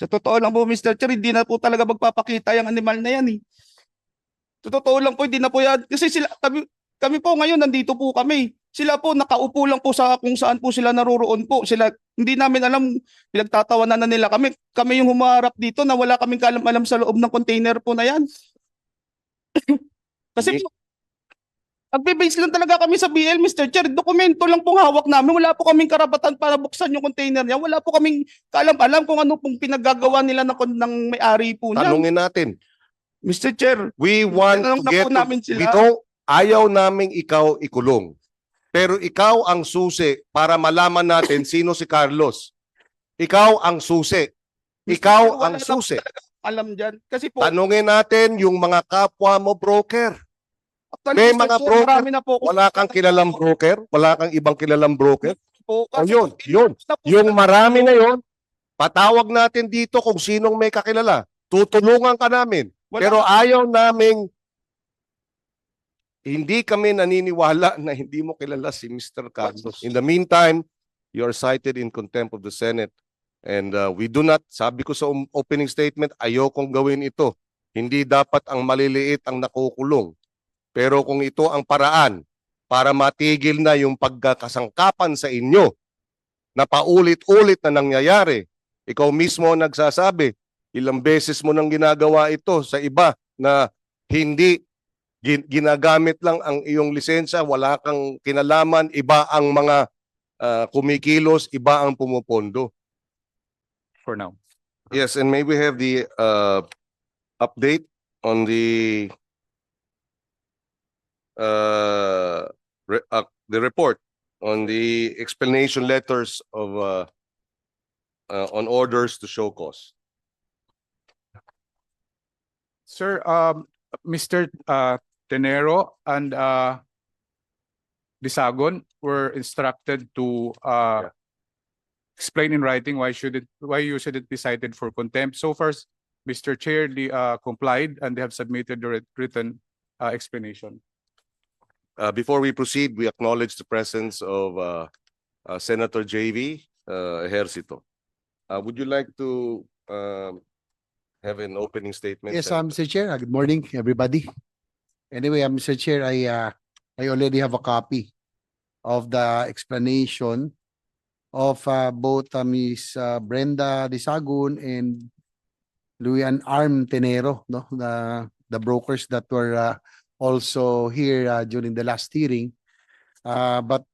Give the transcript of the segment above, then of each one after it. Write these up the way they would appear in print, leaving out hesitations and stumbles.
Sa totoo lang po, Mr. Chair, hindi na po talaga magpapakita yung animal na yan eh. Sa totoo lang po, hindi na po yan. Kasi kami po ngayon, nandito po kami. Sila po, nakaupo lang po sa kung saan po sila naroroon po. Sila, hindi namin alam, pinagtatawanan na nila kami. Kami yung humarap dito na wala kaming kalam-alam sa loob ng container po na yan. Kasi po, nagbe-base lang talaga kami sa BL, Mr. Chair. Dokumento lang pong hawak namin. Wala po kaming karapatan para buksan yung container niya. Wala po kaming kaalam-alam kung ano pong pinaggagawa nila ng may-ari po niya. Tanungin natin. Mr. Chair, We want to tinanong na get po namin sila. Bito, ayaw naming ikaw ikulong. Pero ikaw ang susi para malaman natin sino si Carlos. Ikaw ang susi. Ikaw ang susi. Alam dyan. Kasi po, Tanungin natin yung mga kapwa mo broker. actually, May Mr. mga Chair, broker, marami na po akong- wala kang kilalang broker? Wala kang ibang kilalang broker? po. O Kasi yun, po, yun. na po Yung sila- marami na yun, patawag natin dito kung sinong may kakilala. Tutulungan ka namin. Wala- Pero ayaw naming, hindi kami naniniwala na hindi mo kilala si Mr. Carlos. In the meantime, you are cited in contempt of the Senate. And we do not, sabi ko sa opening statement, ayokong gawin ito. Hindi dapat ang maliliit ang nakukulong. Pero kung ito ang paraan para matigil na yung pagkakasangkapan sa inyo na paulit-ulit na nangyayari, ikaw mismo ang nagsasabi, ilang beses mo nang ginagawa ito sa iba na hindi ginagamit lang ang iyong lisensya, wala kang kinalaman, iba ang mga kumikilos, iba ang pumupondo. For now. Yes, and may we have the update on the report on the explanation letters of on orders to show cause. Sir, Mr. Tenero and Disagon were instructed to explain in writing why you shouldn't be cited for contempt. So first, Mr. Chair, they complied and they have submitted the written explanation. Before we proceed, we acknowledge the presence of Senator JV Ejercito. Would you like to have an opening statement? Yes, Senator? Mr. Chair. Good morning, everybody. Anyway, Mr. Chair, I already have a copy of the explanation of both Ms. Brenda Disagun and Luian Arm Tenero, no, the brokers that were also here during the last hearing. But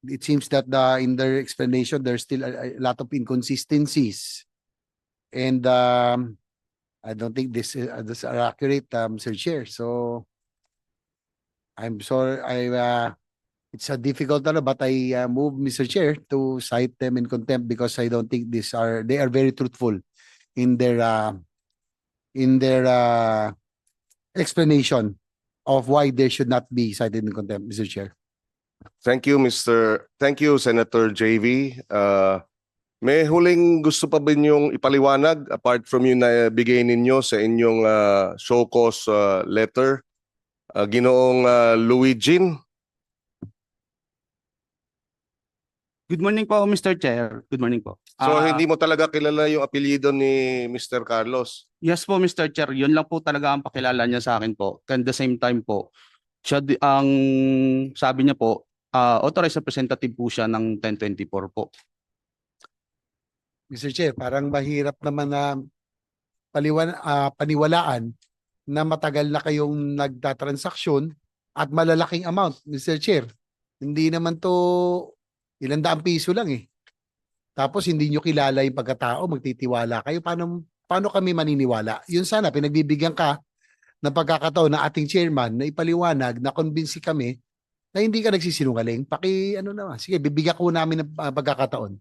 it seems that in their explanation, there's still a lot of inconsistencies, and I don't think this are accurate, Mr. Chair. So I'm sorry. It's a difficult, but I move, Mr. Chair, to cite them in contempt because I don't think they are very truthful in their explanation of why they should not be cited in contempt, Mr. Chair. Thank you, Senator JV. May huling gusto pa ba ninyong ipaliwanag apart from yung nabigay ninyo sa inyong show cause letter? Ginoong Louis Jean? Good morning po, Mr. Chair. Good morning po. So hindi mo talaga kilala yung apelyido ni Mr. Carlos? Yes po, Mr. Chair. Yun lang po talaga ang pakilala niya sa akin po. And the same time po, ang sabi niya po, authorized representative po siya ng 1024 po. Mr. Chair, parang mahirap naman na paniwalaan na matagal na kayong nagtatransaksyon at malalaking amount, Mr. Chair. Hindi naman to ilang daang piso lang eh. Tapos hindi nyo kilala yung pagkatao, magtitiwala kayo. Paano kami maniniwala? Yun sana, pinagbibigyan ka ng pagkakataon na ating chairman na ipaliwanag, na convince kami na hindi ka nagsisinungaling. Ano naman, sige, bibigyan ko namin ng pagkakataon.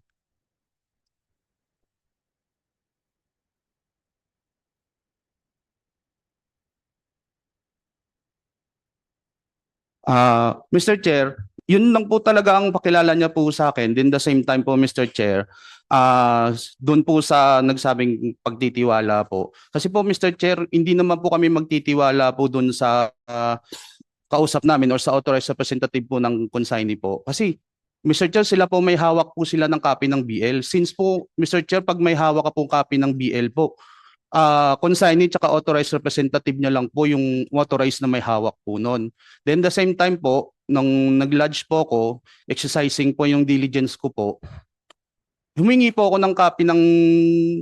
Mr. Chair, yun lang po talaga ang pakilala niya po sa akin. Then the same time po, Mr. Chair, doon po sa nagsabing pagtitiwala po. Kasi po, Mr. Chair, hindi naman po kami magtitiwala po doon sa kausap namin or sa authorized representative po ng consignee po. Kasi Mr. Chair, sila po may hawak po sila ng copy ng BL. Since po, Mr. Chair, pag may hawak ka pong copy ng BL po, consignee tsaka authorized representative niya lang po yung authorized na may hawak po nun. Then the same time po, nung nag-lodge po ako, exercising po yung diligence ko po, humingi po ako ng copy ng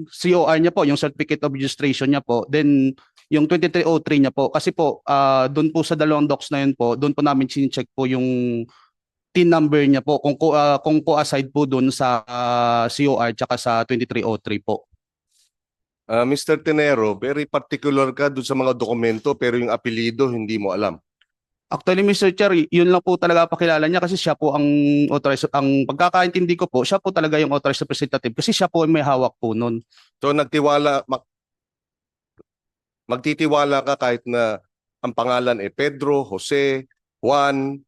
COR niya po, yung Certificate of Registration niya po. Then yung 2303 niya po. Kasi po, doon po sa dalawang docs na yun po, doon po namin sinecheck po yung TIN number niya po kung co-aside po doon sa COR tsaka sa 2303 po. Mr. Tenero, very particular ka doon sa mga dokumento pero yung apelyido hindi mo alam. Actually, Mr. Chair, yun lang po talaga pakilala niya kasi siya po ang authorized, ang pagkakaintindi ko po, siya po talaga yung authorized representative kasi siya po may hawak po nun. So magtitiwala ka kahit na ang pangalan ay Pedro, Jose, Juan,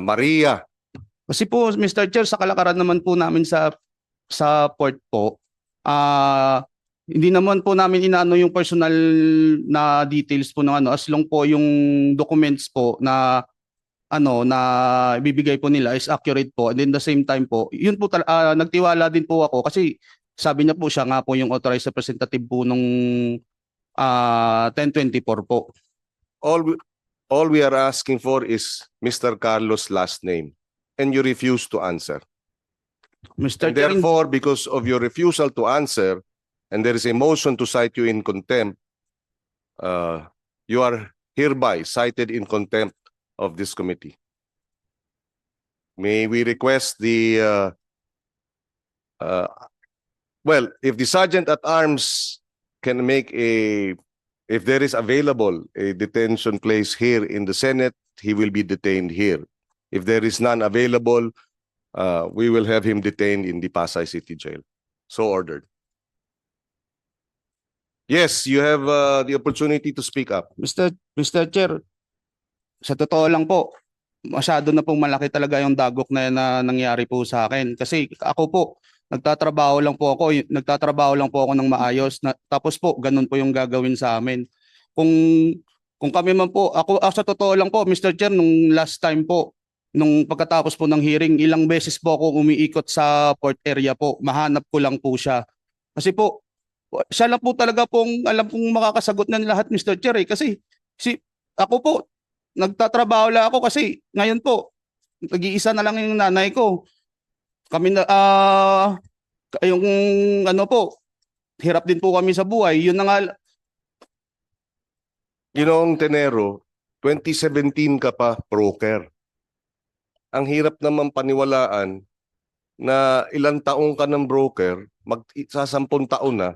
Maria. Kasi po, Mr. Chair, sa kalakaran naman po namin sa port po, hindi naman po namin inaano yung personal na details po ng ano, as long po yung documents po na na ibibigay po nila is accurate po. And then the same time po, yun po nagtiwala din po ako kasi sabi niya po siya nga po yung authorized representative po nung 1024 po. All we are asking for is Mr. Carlos' last name and you refuse to answer. Mr. And Chair, therefore, because of your refusal to answer and there is a motion to cite you in contempt, you are hereby cited in contempt of this committee. May we request well, if the Sergeant at Arms can make if there is available a detention place here in the Senate, he will be detained here. If there is none available, we will have him detained in the Pasay City Jail. So ordered. Yes, you have the opportunity to speak up. Mr. Chair, sa totoo lang po, masyado na pong malaki talaga yung dagok na nangyari po sa akin. Kasi ako po, nagtatrabaho lang po ako ng maayos. Tapos po, ganun po yung gagawin sa amin. Kung kami man po, ako sa totoo lang po, Mr. Chair, nung last time po, nung pagkatapos po ng hearing, ilang beses po ako umiikot sa port area po. Mahanap ko lang po siya. Kasi po, siya lang po talaga pong alam pong makakasagot ng lahat, Mr. Chair. Kasi ako po, nagtatrabaho lang ako kasi ngayon po, nag-iisa na lang yung nanay ko. Kami na, yung po, hirap din po kami sa buhay. Yun na nga. Ginoong Tenero, 2017 ka pa broker. Ang hirap naman paniwalaan na ilang taong ka ng broker, sa 10 taon na,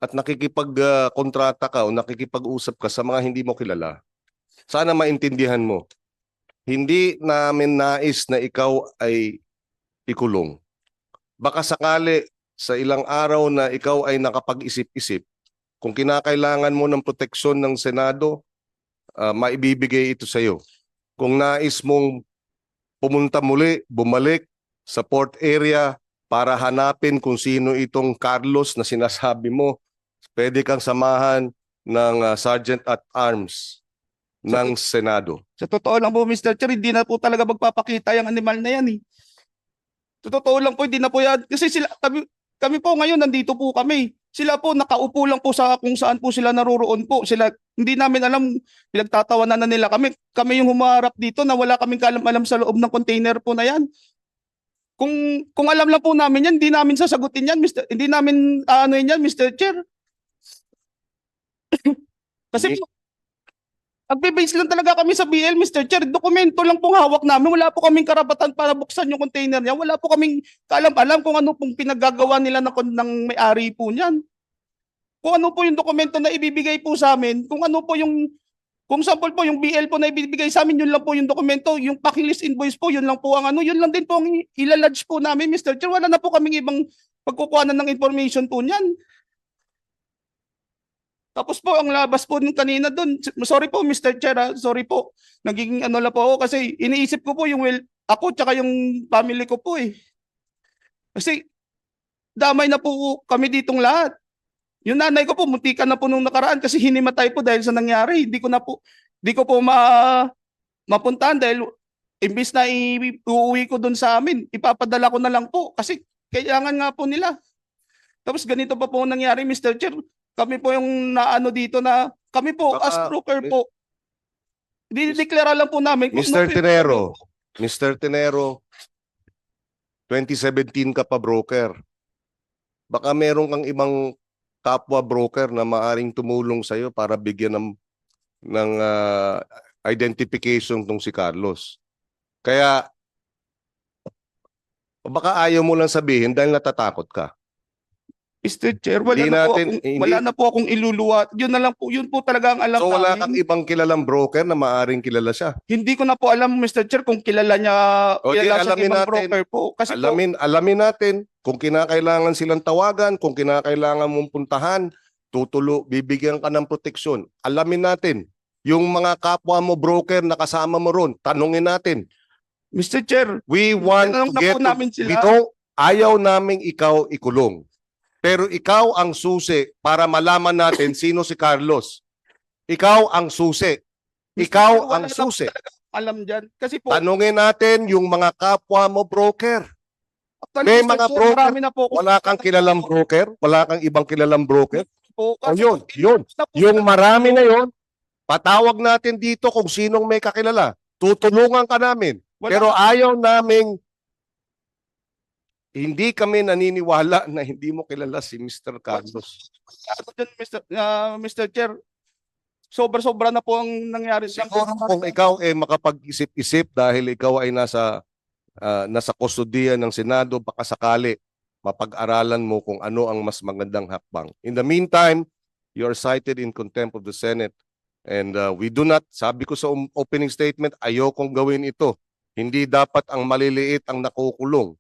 at nakikipag-kontrata ka o nakikipag-usap ka sa mga hindi mo kilala. Sana maintindihan mo, hindi namin nais na ikaw ay ikulong. Baka sakali sa ilang araw na ikaw ay nakapag-isip-isip, kung kinakailangan mo ng proteksyon ng Senado, maibibigay ito sa iyo. Kung nais mong pumunta muli, bumalik sa port area para hanapin kung sino itong Carlos na sinasabi mo, pwede kang samahan ng Sergeant at Arms ng Senado. Sa totoo lang po, Mr. Chair, hindi na po talaga magpapakita yung animal na yan. Sa totoo lang po, hindi na po yan. Kasi kami po ngayon, nandito po kami. Sila po, nakaupo lang po sa kung saan po sila naroroon po. Hindi namin alam, pinagtatawanan na nila kami. Kami yung humarap dito na wala kaming kalam-alam sa loob ng container po na yan. Kung alam lang po namin yan, hindi namin sasagutin yan, hindi namin yan, Mr. Chair. Kasi po, nagbe-base lang talaga kami sa BL, Mr. Chair. Dokumento lang pong hawak namin. Wala po kaming karapatan para buksan yung container niya. Wala po kaming kaalam-alam kung ano pong pinaggagawa nila ng may-ari po niyan. Kung ano po yung dokumento na ibibigay po sa amin, kung sample po yung BL po na ibibigay sa amin, yun lang po yung dokumento, yung paki-list invoice po, yun lang po yun lang din po ang ilalodge po namin, Mr. Chair. Wala na po kaming ibang pagkukuhanan ng information po niyan. Tapos po, ang labas po nung kanina doon, sorry po Mr. Chair, sorry po. Naging lang po ako kasi iniisip ko po yung ako tsaka yung family ko po eh. Kasi damay na po kami ditong lahat. Yung nanay ko po, muntikan na po nung nakaraan kasi hinimatay po dahil sa nangyari. Hindi ko po mapuntahan dahil imbis na uuwi ko doon sa amin, ipapadala ko na lang po kasi kailangan nga po nila. Tapos ganito pa po ang nangyari, Mr. Chair. Kami po yung naano dito na kami po as Baka- broker po. Dideklara lang po namin. Mr. Tenero, Mr. Tenero, 2017 ka pa broker. Baka meron kang ibang kapwa broker na maaring tumulong sa iyo para bigyan ng identification tong si Carlos. Kaya baka ayaw mo lang sabihin dahil natatakot ka. Mr. Chair, wala Hindi na po natin- akong, hindi- wala na po akong iluluwa. Yun na lang po, yun po talaga ang alam So wala namin. kang ibang kilalang broker na maaring kilala siya. Hindi ko na po alam, Mr. Chair, kung kilala niya, O, di, kilala siya alamin ibang natin. broker po. Kasi po, Alamin natin kung kinakailangan silang tawagan, kung kinakailangan mong puntahan, bibigyan ka ng proteksyon. Alamin natin. Yung mga kapwa mo broker na kasama mo ron, tanungin natin. Mr. Chair, We want to tinanong na get po namin sila. ayaw naming ikaw ikulong. Pero ikaw ang susi para malaman natin sino si Carlos. Ikaw ang susi. Mr. Chair, Ikaw wala ang na po susi. talaga alam dyan. Kasi po, Tanungin natin yung mga kapwa mo broker. actually, may Mr. mga Chair, broker, marami na po akong- Wala kang kilalang broker? Wala kang ibang kilalang broker? po. O Kasi yun, po, yun. na po Yung talaga. marami na yon, patawag natin dito kung sinong may kakilala. Tutulungan ka namin. Wala Pero na- ayaw naming, hindi kami naniniwala na hindi mo kilala si Mr. Carlos. ano dyan, Mr. Chair, sobra-sobra na po ang nangyari. Siguro kung ikaw ay makapag-isip-isip dahil ikaw ay nasa kustodiya ng Senado, baka sakali mapag-aralan mo kung ano ang mas magandang hakbang. In the meantime, you are cited in contempt of the Senate. And we do not, sabi ko sa opening statement, ayokong gawin ito. Hindi dapat ang maliliit ang nakukulong.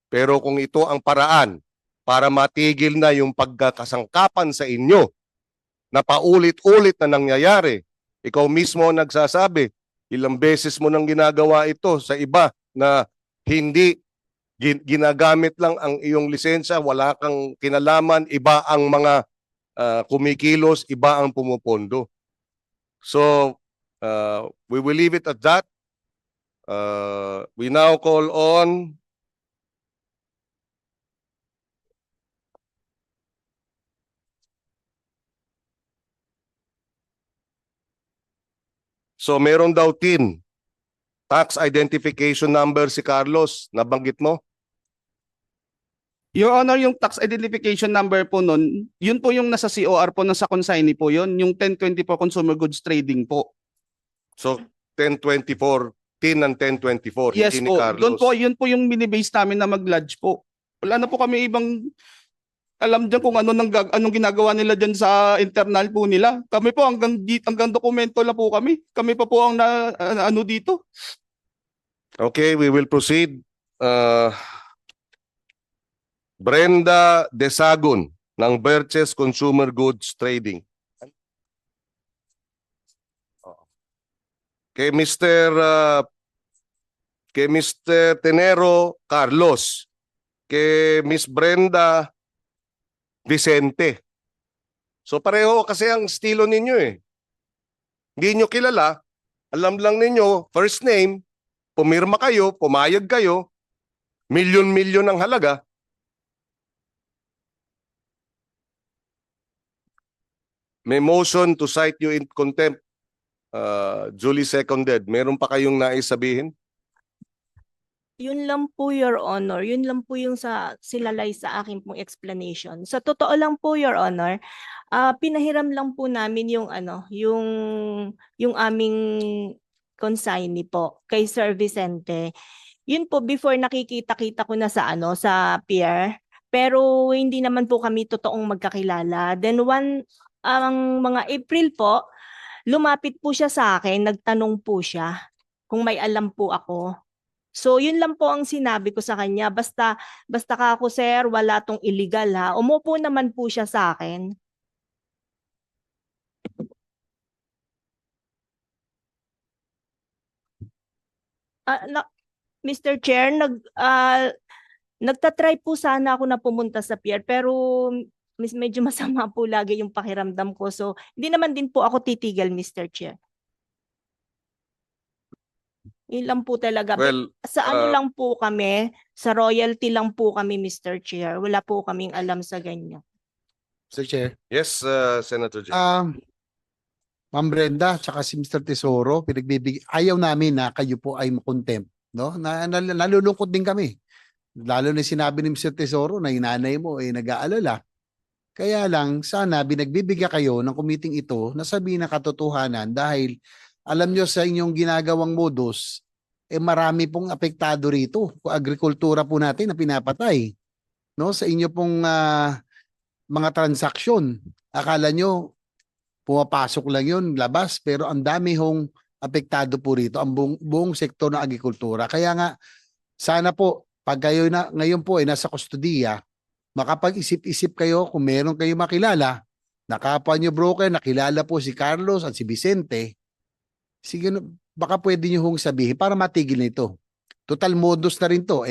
Pero kung ito ang paraan para matigil na yung pagkakasangkapan sa inyo na paulit-ulit na nangyayari, ikaw mismo ang nagsasabi, ilang beses mo nang ginagawa ito sa iba na hindi ginagamit lang ang iyong lisensya, wala kang kinalaman, iba ang mga kumikilos, iba ang pumupondo. So, we will leave it at that. We now call on So meron daw TIN, tax identification number si Carlos, nabanggit mo? Your Honor, yung tax identification number po nun, yun po yung nasa COR po, nasa consignee po yun, yung 1024 Consumer Goods Trading po. So 1024, TIN ng 1024, Yes hindi ni po, Carlos. doon po, yun po yung minibase namin na mag-lodge po. Wala na po kami ibang alam dyan kung anong ginagawa nila dyan sa internal po nila. Kami po hanggang dokumento lang po kami. Kami pa po ang ano dito. Okay, we will proceed. Brenda Desagun ng Berches Consumer Goods Trading. Kay Mr. Tenero Carlos. Kay Miss Brenda Vicente. So pareho kasi ang estilo ninyo eh. Hindi nyo kilala, alam lang ninyo, first name, pumirma kayo, pumayag kayo, milyon-milyon ang halaga. May motion to cite you in contempt. Duly seconded. Meron pa kayong nais sabihin? Yun lang po, Your Honor. Yun lang po yung silalay sa akin pong explanation. Sa totoo lang po, Your Honor, pinahiram lang po namin yung yung aming consignee po kay Sir Vicente. Yun po before nakikita-kita ko na sa pier. Pero hindi naman po kami totoong magkakilala. Then ang mga April po, lumapit po siya sa akin, nagtanong po siya kung may alam po ako. So yun lang po ang sinabi ko sa kanya. Basta ka ako, sir, wala tong illegal ha. Umupo naman po siya sa akin. Mr. Chair, nagtatry po sana ako na pumunta sa pier pero medyo masama po lagi yung pakiramdam ko. So hindi naman din po ako titigil, Mr. Chair. Yun lang po talaga. Well, Sa ano uh, lang po kami, sa royalty lang po kami, Mr. Chair. Wala po kaming alam sa ganyan. Mr. Chair. yes, Senator Jay. Ma'am Brenda, tsaka si Mr. Tesoro, ayaw namin na kayo po ay makontempt, no? Nalulungkot din kami. Lalo na sinabi ni Mr. Tesoro na yung nanay mo ay nag-aalala. Kaya lang, sana binagbibigyan kayo ng kumiting ito na sabihin na katotohanan dahil alam nyo sa inyong ginagawang modus, marami pong apektado rito. Agrikultura po natin na pinapatay. No? Sa inyo pong mga transaksyon. Akala nyo, pumapasok lang yun, labas, pero ang dami hong apektado po rito, ang buong sektor ng agrikultura. Kaya nga, sana po, pag kayo na, ngayon po ay nasa kustodiya, makapag-isip-isip kayo kung meron kayo makilala, nakapwa nyo broker, nakilala po si Carlos at si Vicente, sige, baka pwede nyo hong sabihin para matigil nito. Total modus na rin to,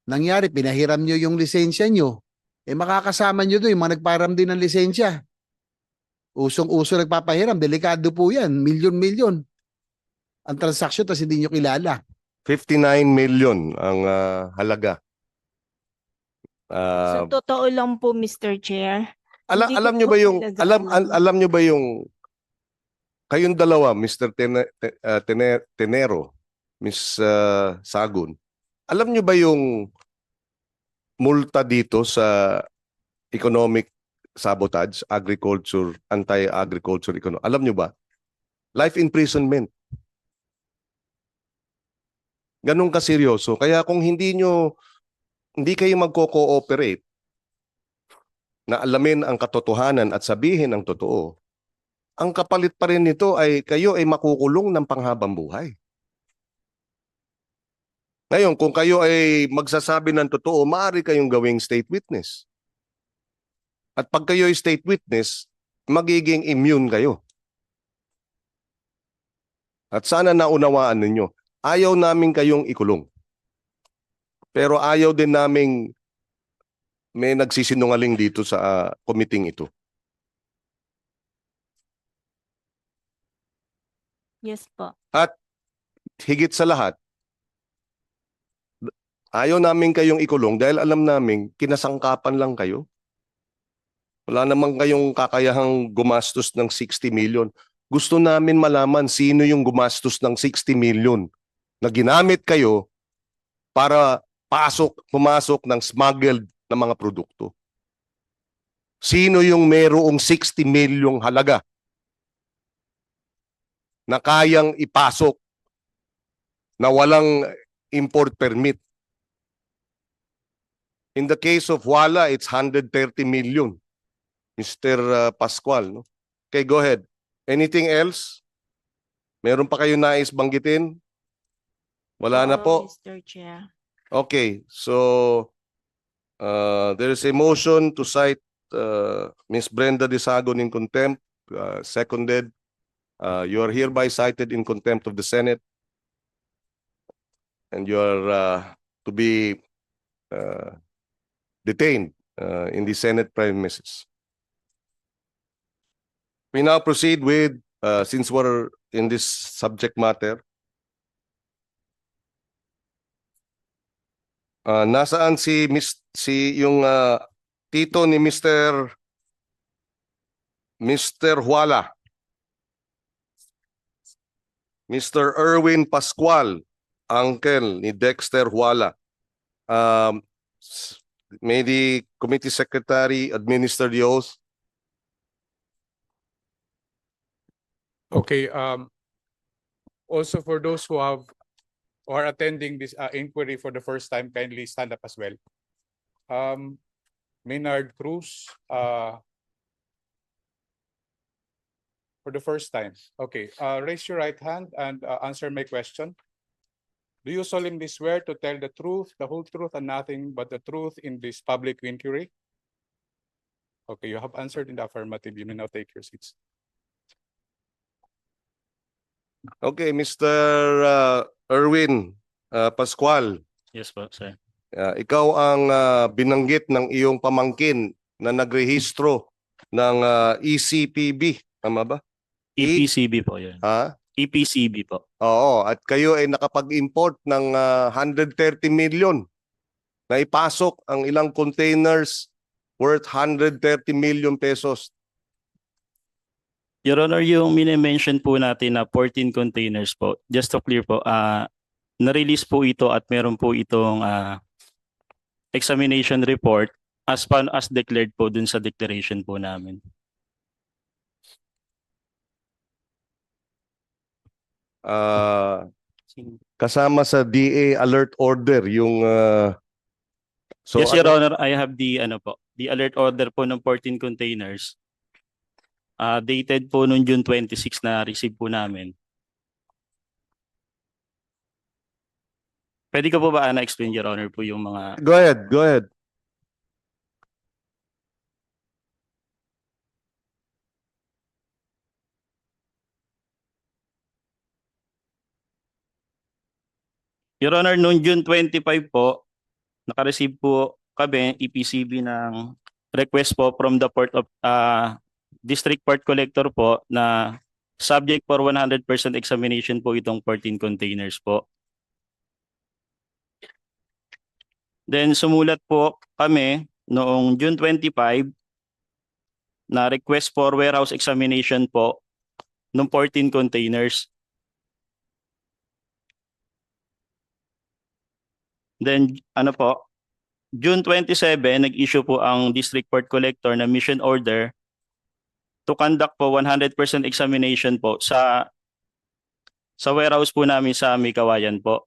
nangyari, pinahiram nyo yung lisensya nyo, makakasama nyo doon, yung mga nagparam din ng lisensya. Usong-uso nagpapahiram, delikado po yan, milyon-milyon. Ang transaksyon, tapos hindi nyo kilala. 59 million ang halaga. Sa totoo lang po, Mr. Chair. hindi ko Alam nyo po ba yung talaga alam nyo ba yung kayong dalawa, Mr. Tenero, Miss Sagun, alam nyo ba yung multa dito sa economic sabotage, agriculture, anti-agriculture economy? Alam nyo ba? Life imprisonment. Ganun kaseryoso. Kaya kung hindi kayo magko-cooperate na alamin ang katotohanan at sabihin ang totoo, ang kapalit pa rin nito ay kayo ay makukulong ng panghabang buhay. Ngayon, kung kayo ay magsasabi ng totoo, maaari kayong gawing state witness. At pag kayo ay state witness, magiging immune kayo. At sana naunawaan ninyo, ayaw namin kayong ikulong. Pero ayaw din naming may nagsisinungaling dito sa committee ito. Yes po. At higit sa lahat, ayaw namin kayong ikulong dahil alam namin kinasangkapan lang kayo. Wala namang kayong kakayahang gumastos ng 60 million. Gusto namin malaman sino yung gumastos ng 60 million na ginamit kayo para pumasok ng smuggled na mga produkto. Sino yung merong 60 million halaga na kayang ipasok na walang import permit? In the case of Wala, it's 130 million. Mr. Pascual, no? Okay, go ahead. Anything else? Meron pa kayo nais banggitin? Wala na po? Mr. Chair. Okay, so there is a motion to cite Ms. Brenda Disagon in contempt, seconded. You are hereby cited in contempt of the Senate, and you are to be detained in the Senate premises. We now proceed with, since we're in this subject matter, nasaan yung tito ni Mr. Huala? Mr. Erwin Pascual, uncle ni Dexter Huala. May the committee secretary administer the oath. Okay, also for those who are attending this inquiry for the first time, kindly stand up as well. Maynard Cruz, for the first time. Okay, raise your right hand and answer my question. Do you solemnly swear to tell the truth, the whole truth, and nothing but the truth in this public inquiry? Okay, you have answered in the affirmative. You may now take your seats. Okay, Mr. Erwin Pascual, Yes po, sir. ikaw ang binanggit ng iyong pamangkin na nagrehistro ng ECPB, tama ba? EPCB po yun. Ha? EPCB po. Oo, at kayo ay nakapag-import ng 130 million na ipasok ang ilang containers worth 130 million pesos. Your Honor, yung mini-mention po natin na 14 containers po, just to clear po, na-release po ito at meron po itong examination report as declared po dun sa declaration po namin. Kasama sa DA alert order yung Yes, Your Honor, I have the the alert order po ng 14 containers. Dated po noong June 26 na receive po namin. Pwede ko po ba na-explain, Your Honor, po yung mga... Go ahead, go ahead. Your Honor, noong June 25 po, naka-receive po kami, EPCB, ng request po from the Port of District Port Collector po na subject for 100% examination po itong 14 containers po. Then sumulat po kami noong June 25 na request for warehouse examination po ng 14 containers. Then June 27, nag-issue po ang District Port Collector na mission order to conduct po 100% examination po sa warehouse po namin sa Mikawayan po.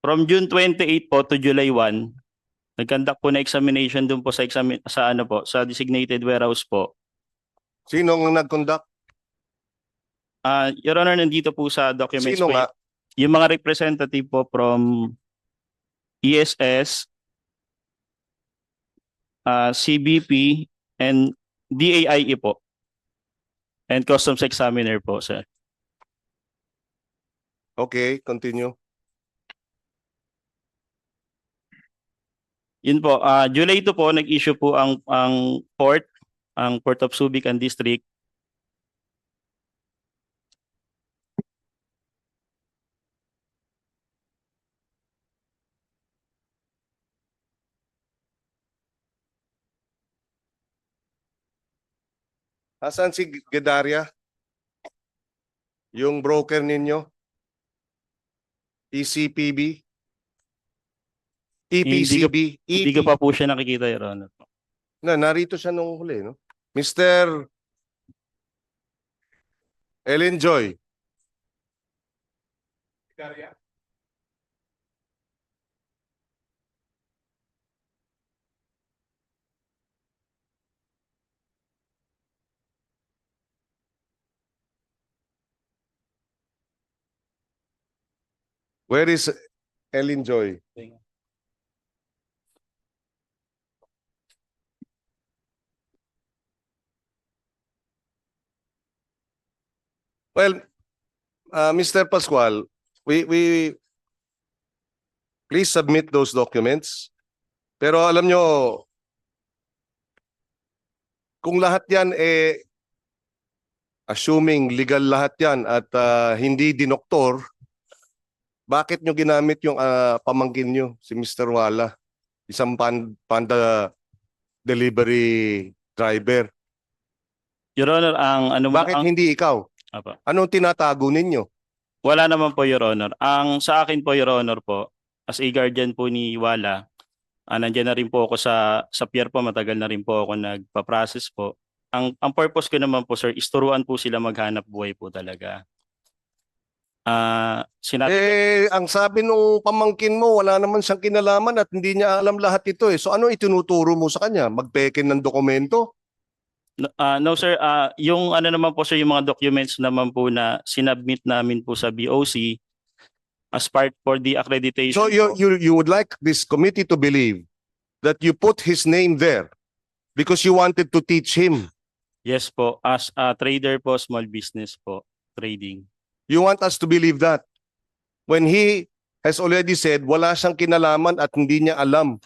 From June 28 po to July 1, nag-conduct po na examination dun po sa designated warehouse po. Sino ang nag-conduct? Your Honor, nandito po sa documents Sino po nga? yung mga representative po from ESS, CBP, and DAIE po. And Customs Examiner po, sir. Okay, continue. Yun po, July 2 po, nag-issue po ang Port of Subic and District. Asan si Gedaria? Yung broker ninyo? ECPB? EPCB? Hindi ko pa po siya nakikita, Your Honor. Narito siya nung huli, no? Mr. Ellen Joy. Where is Ellen Joy? Well, Mr. Pascual, we please submit those documents. Pero alam nyo, kung lahat yan assuming legal lahat yan at hindi dinoktor, bakit nyo ginamit yung pamangkin nyo, si Mr. Wala, isang panda delivery driver? Your Honor, Bakit hindi ikaw? Apa. Anong tinatago ninyo? Wala naman po, Your Honor. Ang sa akin po, Your Honor po, as a guardian po ni Wala, nandiyan na rin po ako sa pier po, matagal na rin po ako nagpa-process po. Ang purpose ko naman po, sir, is turuan po sila maghanap buhay po talaga. Ang sabi nung pamangkin mo, wala naman siyang kinalaman at hindi niya alam lahat ito eh. So ano itinuturo mo sa kanya? Magpeke ng dokumento? No sir, yung naman po sir, yung mga documents naman po na sinubmit namin po sa BOC as part for the accreditation. So you would like this committee to believe that you put his name there because you wanted to teach him. Yes po, as a trader po, small business po, trading. You want us to believe that when he has already said wala siyang kinalaman at hindi niya alam.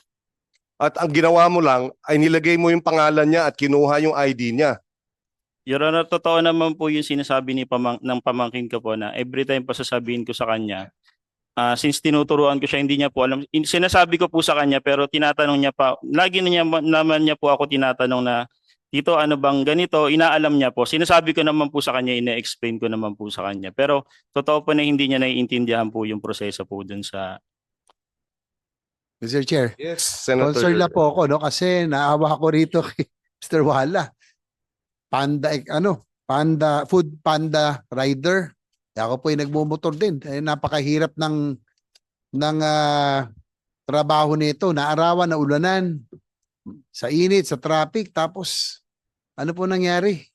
At ang ginawa mo lang ay nilagay mo yung pangalan niya at kinuha yung ID niya. Your Honor, totoo naman po yung sinasabi ng pamangkin ko po na every time pa sasabihin ko sa kanya, since tinuturuan ko siya, hindi niya po alam. Sinasabi ko po sa kanya pero tinatanong niya pa, lagi naman niya po ako tinatanong na, Tito, ano bang ganito? Inaalam niya po. Sinasabi ko naman po sa kanya, ina-explain ko naman po sa kanya. Pero totoo po na hindi niya naiintindihan po yung proseso po dun sa... Mr. Chair, Yes, Senator. concerned na po ako, no? Kasi naawa ako rito kay Mr. Wala. Food panda rider. Ako po ay nagmumotor din. Napakahirap ng trabaho nito. Naarawan, naulanan, sa init, sa traffic. Tapos, ano po nangyari?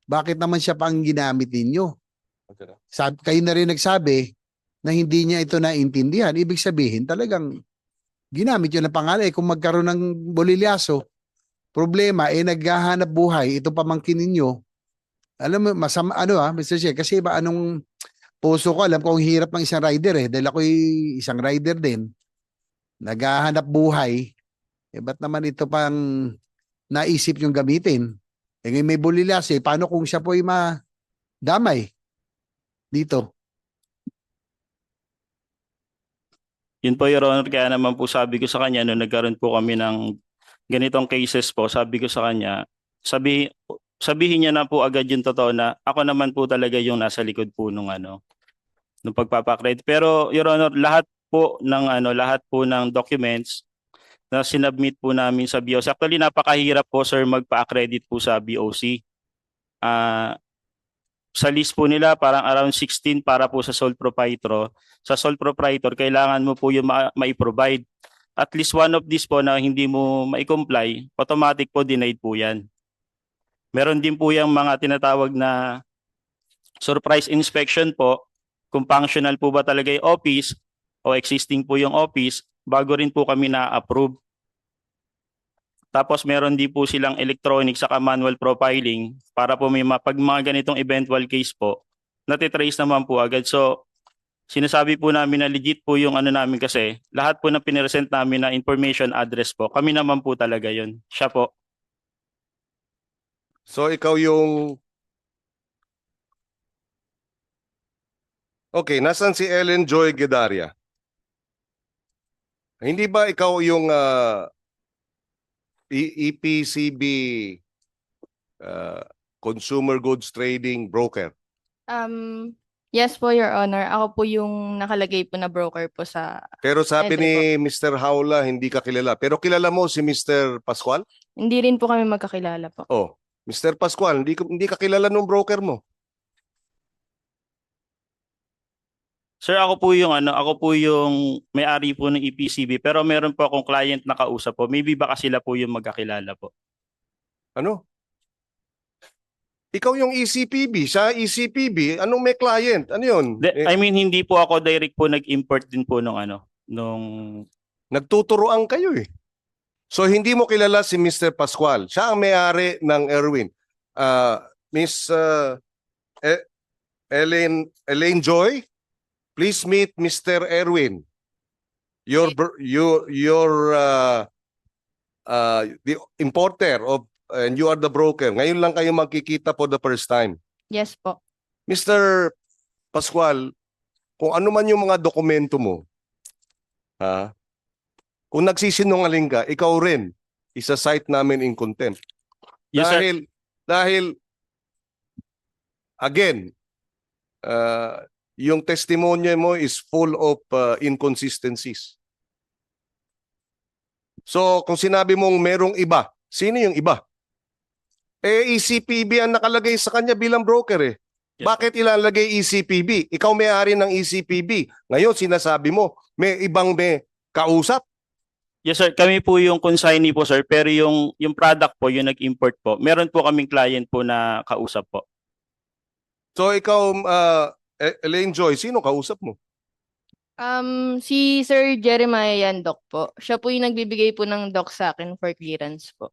Bakit naman siya pang ginamit ninyo? Kayo na rin nagsabi na hindi niya ito naintindihan. Ibig sabihin, talagang ginamit yun ang pangalan. Kung magkaroon ng bolilyaso, problema, naghahanap buhay, ito pamangkin ninyo. Alam mo, masama, Mr. Chair, kasi ba anong puso ko, alam ko ang hirap ng isang rider dahil ako'y isang rider din. Naghahanap buhay, ba't naman ito pang naisip yung gamitin? Ngayon may bulilyas paano kung siya po'y madamay dito? Yun po, Your Honor, kaya naman po sabi ko sa kanya, nung nagkaroon po kami ng ganitong cases po, sabi ko sa kanya, sabihin niya na po agad yung totoo na ako naman po talaga yung nasa likod po nung pagpapakredit. Pero Your Honor, lahat po ng documents na sinubmit po namin sa BOC. Actually, napakahirap po sir magpa-accredit po sa BOC. Sa list po nila parang around 16 para po sa sole proprietor. Sa sole proprietor, kailangan mo po yung mai-provide. At least one of these po na hindi mo mai-comply, automatic po denied po yan. Meron din po yung mga tinatawag na surprise inspection po, kung functional po ba talaga yung office o existing po yung office, bago rin po kami na-approve. Tapos meron din po silang electronic saka manual profiling para po pag mga ganitong eventual case po, natitrace naman po agad. So, sinasabi po namin na legit po yung namin kasi lahat po na piniresent namin na information address po, kami naman po talaga yun. Siya po. So ikaw yung... Okay, nasan si Ellen Joy Gedaria? Hindi ba ikaw yung EPCB Consumer Goods Trading Broker? Yes po, Your Honor. Ako po yung nakalagay po na broker po sa... Pero sabi Ito ni Mr. Howla, hindi ka kilala. Pero kilala mo si Mr. Pascual? Hindi rin po kami magkakilala po. Oh, Mr. Pascual, hindi ka kilala nung broker mo. Sir, ako po yung may-ari po ng EPCB pero meron po akong client na kausap po. Maybe baka sila po yung magkakilala po. Ano? Ikaw yung ECPB, siya ECPB, anong may client? Ano yun? I mean, hindi po ako direct po nag-import din po nung Nagtuturoan kayo eh. So hindi mo kilala si Mr. Pascual. Siya ang may-ari ng Erwin. Miss Elaine Joy, please meet Mr. Erwin. The importer of and you are the broker. Ngayon lang kayo magkikita for the first time. Yes po. Mr. Pascual, kung ano man yung mga dokumento mo, kung nagsisinungaling ka, ikaw rin, isa-cite namin in contempt. Yes, sir. Dahil, again, yung testimonya mo is full of inconsistencies. So, kung sinabi mong merong iba, sino yung iba? ECPB ang nakalagay sa kanya bilang broker eh. Yes, Bakit ilalagay ECPB? Ikaw may-ari ng ECPB. Ngayon, sinasabi mo, may ibang may kausap. Yes sir, kami po yung consignee po sir, pero yung product po, yung nag-import po, meron po kaming client po na kausap po. So ikaw, Elaine Joy, sino kausap mo? Si Sir Jeremiah Yandok po. Siya po yung nagbibigay po ng doc sa akin for clearance po.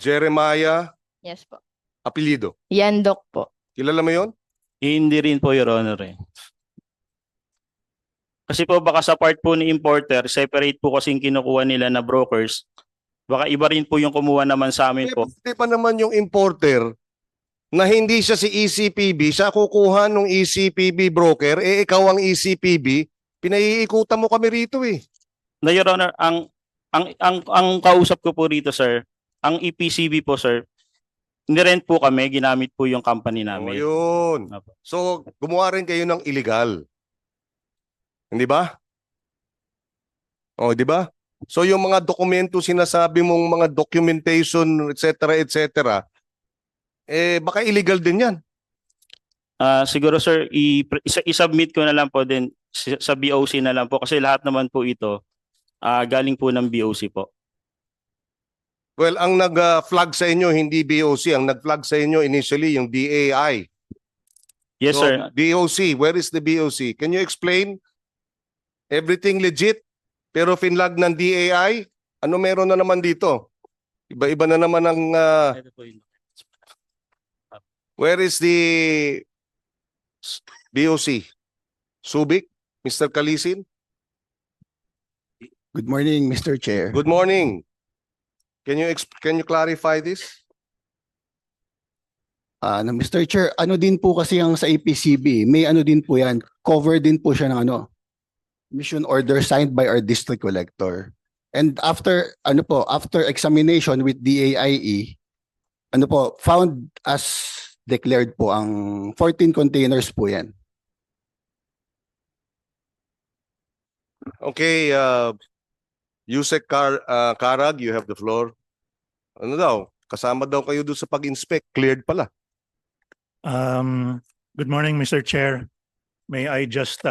Jeremiah, Yes po. apelyido. Yandok po. Kilala mo yon? Hindi rin po, Your Honor eh. Kasi po baka sa part po ni importer, separate po kasing kinukuha nila na brokers. Baka iba rin po yung kumuha naman sa amin po. Di pa naman yung importer na hindi siya si ECPB, siya kukuha ng ECPB broker, eh ikaw ang ECPB, pinaiikutan mo kami rito eh. Na Your Honor, ang kausap ko po rito, sir, ang EPCB po, sir, nirent po kami, ginamit po yung company O namin. yun. Apo. So, gumawa rin kayo ng illegal. Hindi ba? O, di ba? So, yung mga dokumento, sinasabi mong mga documentation, etc., eh, baka illegal din yan. Siguro, sir, i-submit ko na lang po din sa BOC na lang po kasi lahat naman po ito galing po ng BOC po. Well, ang nag-flag sa inyo, hindi BOC. Ang nag-flag sa inyo initially, yung DAI. Yes, So, sir. BOC, where is the BOC? Can you explain? Everything legit, pero finlag ng DAI? Ano meron na naman dito? Iba-iba na naman ang... where is the BOC? Subic? Mr. Kalisin? Good morning, Mr. Chair. Good morning. Can you clarify this? Mr. Chair, ano din po kasi ang sa APCB, may ano din po yan, cover din po siya ng ano, mission order signed by our district collector. And after after examination with DAIE, found as declared po ang 14 containers po yan. Okay, Yusek Karag, you have the floor. Ano daw? Kasama daw kayo doon sa pag-inspect. Cleared pala. Good morning, Mr. Chair. May I just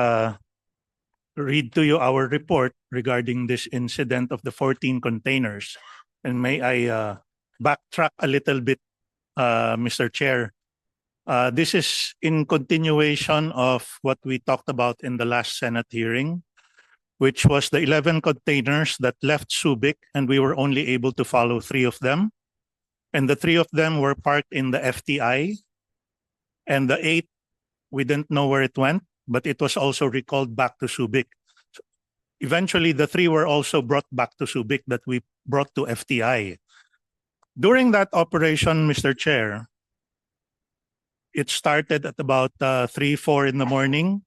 read to you our report regarding this incident of the 14 containers? And may I backtrack a little bit, Mr. Chair? This is in continuation of what we talked about in the last Senate hearing, which was the 11 containers that left Subic, and we were only able to follow 3 of them. And the 3 of them were parked in the FTI. And the 8, we didn't know where it went, but it was also recalled back to Subic. Eventually, the 3 were also brought back to Subic that we brought to FTI. During that operation, Mr. Chair, it started at about 3-4 in the morning.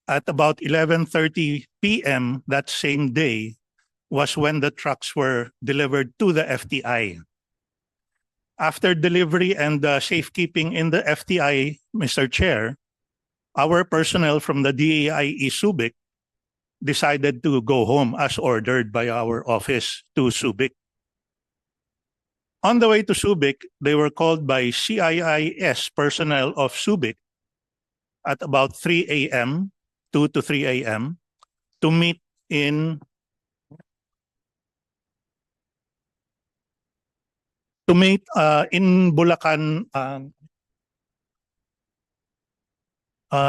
At about 11:30 p.m. that same day was when the trucks were delivered to the FTI. After delivery and safekeeping in the FTI, Mr. Chair, our personnel from the DAIE Subic decided to go home as ordered by our office to Subic. On the way to Subic, they were called by CIIS personnel of Subic at about 3 a.m., 2 to 3 a.m. to meet in Bulacan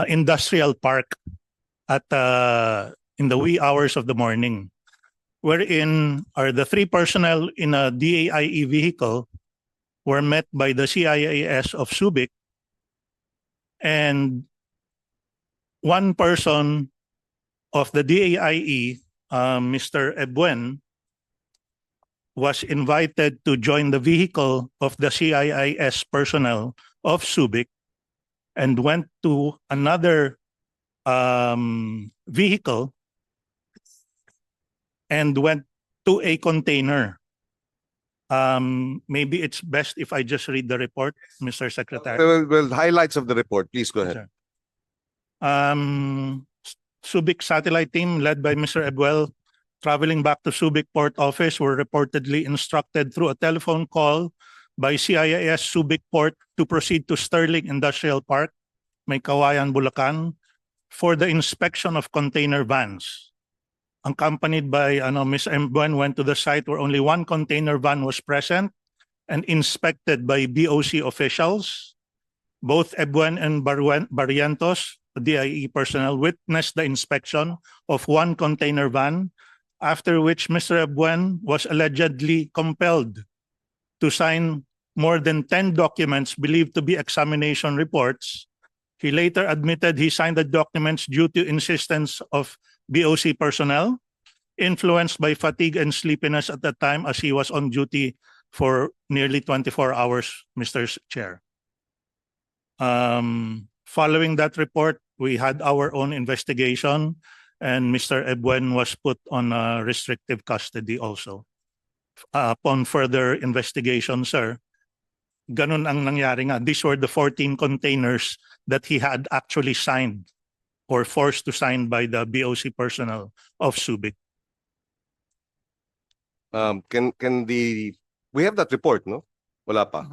Industrial Park at in the wee hours of the morning, wherein the 3 personnel in a DAIE vehicle were met by the CIIS of Subic, and 1 person of the DAIE, Mr. Ebuen, was invited to join the vehicle of the CIIS personnel of Subic and went to another vehicle and went to a container. Maybe it's best if I just read the report, Mr. Secretary. Well, highlights of the report. Please go ahead. Subic satellite team led by Mr. Ebuel traveling back to Subic Port Office were reportedly instructed through a telephone call by CIIS Subic Port to proceed to Sterling Industrial Park, May Kawayan, Bulacan, for the inspection of container vans. Accompanied by Ms. Ebuen went to the site where only 1 container van was present and inspected by BOC officials. Both Ebuen and Barrientos, DIE personnel, witnessed the inspection of 1 container van, after which Mr. Ebuen was allegedly compelled to sign more than 10 documents believed to be examination reports He later admitted he signed the documents due to insistence of BOC personnel, influenced by fatigue and sleepiness at the time as he was on duty for nearly 24 hours, Mr. Chair. Following that report, we had our own investigation and Mr. Ebuen was put on restrictive custody also. Upon further investigation, sir, ganun ang nangyari nga. These were the 14 containers that he had actually signed or forced to sign by the BOC personnel of Subic. We have that report, no? Wala pa.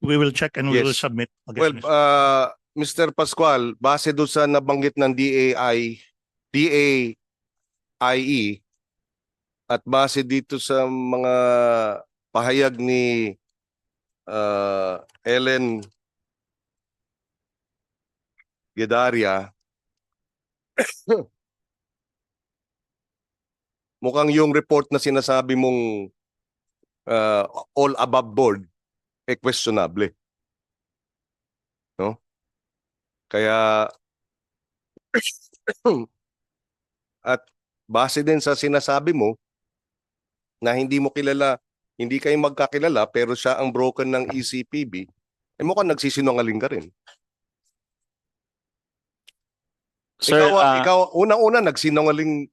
We will check and we will Yes. submit. Well, again, Mr. Mr. Pascual, base doon sa nabanggit ng DAIE at base dito sa mga pahayag ni Ellen Gedaria, mukhang yung report na sinasabi mong all above board questionable. No? Kaya at base din sa sinasabi mo na hindi mo kilala, hindi kayo magkakilala pero siya ang broker ng ECPB, eh mukhang nagsisinungaling ka rin. Sir, ikaw unang-una nagsinungaling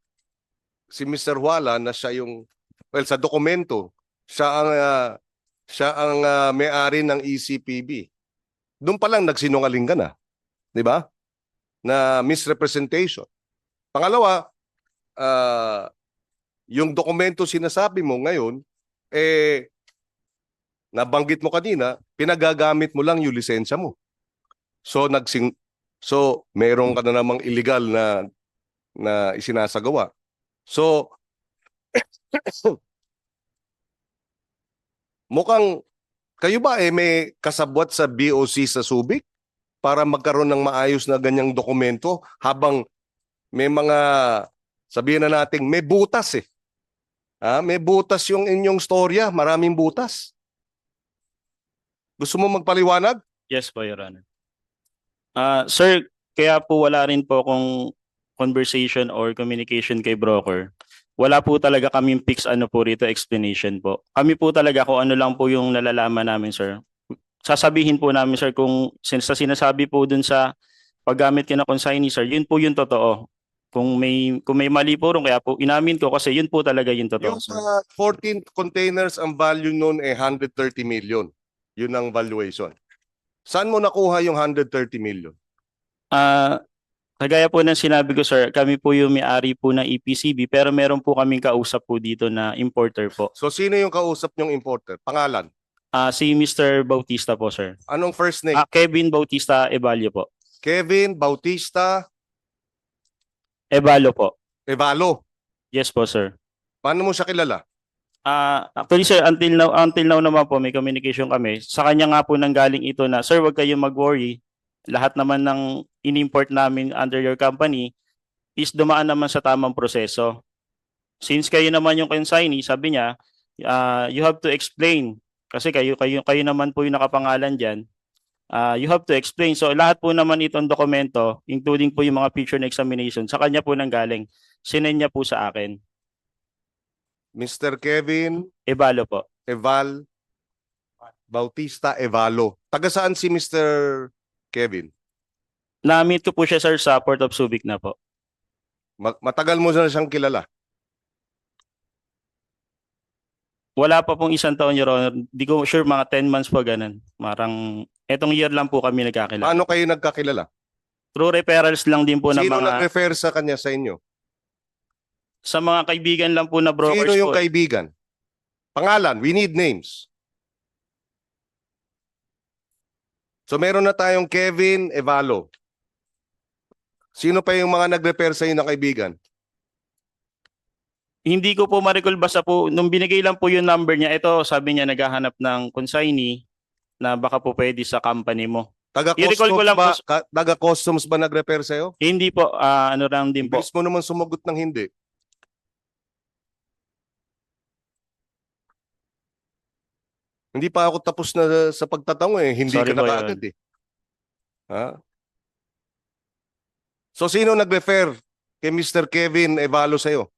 si Mr. Huala na siya yung, well, sa dokumento, siya ang may-ari ng ECPB. Doon pa lang nagsinungaling ka na. Di ba? Na misrepresentation. Pangalawa, yung dokumento sinasabi mo ngayon, nabanggit mo kanina, pinagagamit mo lang yung lisensya mo. So, meron ka na namang illegal na isinasagawa. So, mukhang kayo ba may kasabwat sa BOC sa Subic para magkaroon ng maayos na ganyang dokumento habang may mga, sabihin na natin, may butas eh. May butas yung inyong storya, maraming butas. Gusto mo magpaliwanag? yes po, Your Honor. Sir, kaya po wala rin po akong conversation or communication kay broker. Wala po talaga kaming fix rito explanation po. Kami po talaga kung ano lang po yung nalalaman namin, sir. Sasabihin po namin, sir, kung sinasabi po dun sa paggamit kina consignee, sir, yun po yung totoo. Kung may mali po rin, kaya po inamin ko kasi yun po talaga yung totoo, Yung sir. 14 containers, ang value nun 130 million. Yun ang valuation. Saan mo nakuha yung 130 million? Kagaya po ng sinabi ko, sir, kami po yung may-ari po ng EPCB pero meron po kaming kausap po dito na importer po. So sino yung kausap nyong importer? Pangalan? Si Mr. Bautista po, sir. Anong first name? Kevin Bautista Evalio po. Kevin Bautista Evalo po. Evalo. Yes po, sir. Paano mo siya kilala? Actually, sir, until now naman po may communication kami. Sa kanya nga po nanggaling ito na, sir, wag kayong mag-worry. Lahat naman ng in-import namin under your company is dumaan naman sa tamang proseso. Since kayo naman yung consignee, sabi niya, you have to explain. Kasi kayo naman po yung nakapangalan dyan. You have to explain. So lahat po naman itong dokumento, including po yung mga feature na examination, sa kanya po nanggaling. Sinend niya po sa akin. Mr. Kevin Evalo po. Bautista Evalo. Taga saan si Mr. Kevin? Na-meet ko po siya, sir, sa Port of Subic na po. Matagal mo na siyang kilala? Wala pa pong isang taon, Your Honor. Di ko sure, mga 10 months po ganun. Marang, etong year lang po kami nagkakilala. Paano kayo nagkakilala? Through referrals lang din po ng Sino mga, nag-refer sa kanya sa inyo? sa mga kaibigan lang po na brokers Sino yung po. kaibigan? Pangalan, we need names. So meron na tayong Kevin Evalo. Sino pa yung mga nag-refer sa inyo na kaibigan? Hindi ko po ma-recall, basta po, nung binigay lang po yung number niya, ito, sabi niya naghahanap ng consignee na baka po pwede sa company mo. I-recall ko lang po, Taga-customs ba nag-refer sa'yo? hindi po, ano lang din po. Bilis mo naman sumagot ng hindi. Hindi pa ako tapos na sa pagtatanong eh. Hindi Sorry ka na po, Your kaagad eh. Ha? So sino nag-refer kay Mr. Kevin Evalo sa'yo?